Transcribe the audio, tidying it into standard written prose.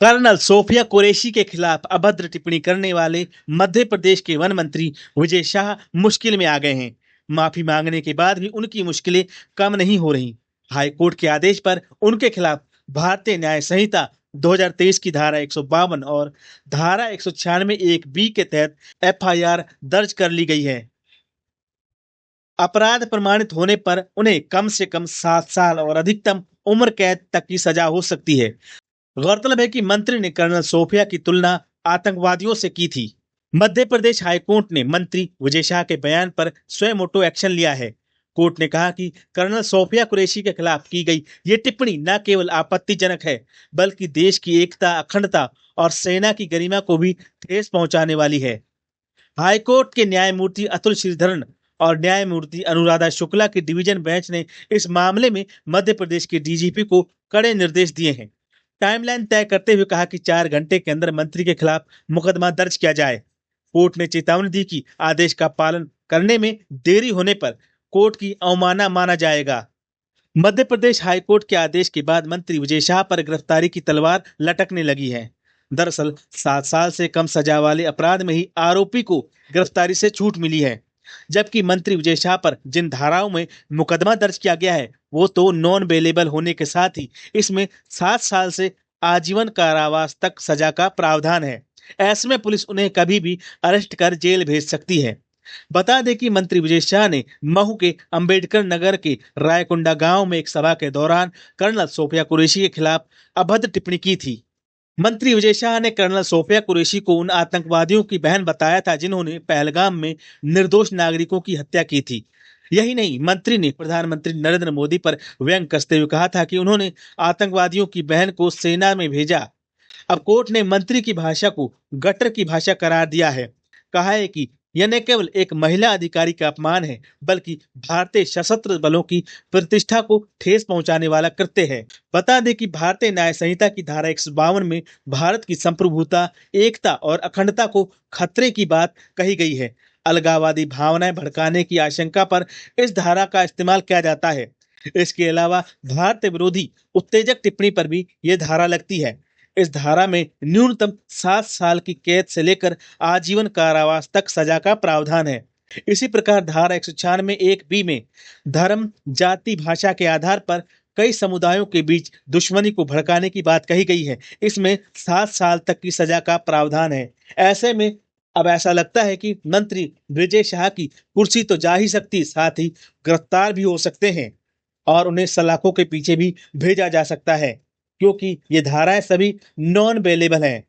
Colonel Sophia Qureshi के खिलाफ अभद्र टिप्पणी करने वाले मध्य प्रदेश के वन मंत्री विजय शाह मुश्किल में आ गए हैं। माफी मांगने के बाद भी उनकी मुश्किलें कम नहीं हो रही। हाईकोर्ट के आदेश पर उनके खिलाफ भारतीय न्याय संहिता 2023 की धारा 152 और धारा 196 एक बी के तहत एफआईआर दर्ज कर ली गई है। अपराध प्रमाणित होने पर उन्हें कम से कम 7 साल और अधिकतम उम्र कैद तक की सजा हो सकती है। गौरतलब है कि मंत्री ने कर्नल सोफिया की तुलना आतंकवादियों से की थी। मध्य प्रदेश हाईकोर्ट ने मंत्री विजय शाह के बयान पर स्वयं ऑटो एक्शन लिया है। कोर्ट ने कहा कि कर्नल सोफिया कुरैशी के खिलाफ की गई ये टिप्पणी न केवल आपत्तिजनक है, बल्कि देश की एकता, अखंडता और सेना की गरिमा को भी ठेस पहुंचाने वाली है। हाईकोर्ट के न्यायमूर्ति अतुल श्रीधरन और न्यायमूर्ति अनुराधा शुक्ला की डिवीजन बेंच ने इस मामले में मध्य प्रदेश के डीजीपी को कड़े निर्देश दिए हैं। टाइमलाइन तय करते हुए कहा कि 4 घंटे के अंदर मंत्री के खिलाफ मुकदमा दर्ज किया जाए। कोर्ट ने चेतावनी दी कि आदेश का पालन करने में देरी होने पर कोर्ट की अवमानना माना जाएगा। मध्य प्रदेश हाईकोर्ट के आदेश के बाद मंत्री विजय शाह पर गिरफ्तारी की तलवार लटकने लगी है। दरअसल 7 साल से कम सजा वाले अपराध में ही आरोपी को गिरफ्तारी से छूट मिली है, जबकि मंत्री विजय शाह पर जिन धाराओं में मुकदमा दर्ज किया गया है वो तो नॉन बेलेबल होने के साथ ही इसमें 7 साल से आजीवन कारावास तक सजा का प्रावधान है। ऐसे में पुलिस उन्हें कभी भी अरेस्ट कर जेल भेज सकती है। बता दें कि मंत्री विजय शाह ने महू के अंबेडकर नगर के रायकुंडा गांव में एक सभा के दौरान कर्नल सोफिया कुरैशी के खिलाफ अभद्र टिप्पणी की थी। मंत्री विजय शाह ने कर्नल सोफिया कुरैशी को उन आतंकवादियों की बहन बताया था जिन्होंने पहलगाम में निर्दोष नागरिकों की हत्या की थी। यही नहीं, मंत्री ने प्रधानमंत्री नरेंद्र मोदी पर व्यंग कसते हुए कहा था कि उन्होंने आतंकवादियों की बहन को सेना में भेजा। अब कोर्ट ने मंत्री की भाषा को गटर की भाषा करार दिया है। कहा है कि यह न केवल एक महिला अधिकारी का अपमान है, बल्कि भारतीय सशस्त्र बलों की प्रतिष्ठा को ठेस पहुंचाने वाला कृत्य है। बता दें कि भारतीय न्याय संहिता की धारा 152 में भारत की संप्रभुता, एकता और अखंडता को खतरे की बात कही गई है। अलगाववादी भावनाएं भड़काने की आशंका पर इस धारा का इस्तेमाल किया जाता है। इसके अलावा भारत विरोधी उत्तेजक टिप्पणी पर भी यह धारा लगती है। इस धारा में न्यूनतम 7 साल की कैद से लेकर आजीवन कारावास तक सजा का प्रावधान है। इसी प्रकार धारा 196 एक बी में धर्म, जाति, भाषा के आधार पर कई समुदायों के बीच दुश्मनी को भड़काने की बात कही गई है। इसमें 7 साल तक की सजा का प्रावधान है। ऐसे में अब ऐसा लगता है कि मंत्री विजय शाह की कुर्सी तो जा ही सकती, साथ ही गिरफ्तार भी हो सकते हैं और उन्हें सलाखों के पीछे भी भेजा जा सकता है, क्योंकि ये धाराएं सभी नॉन बेलेबल हैं।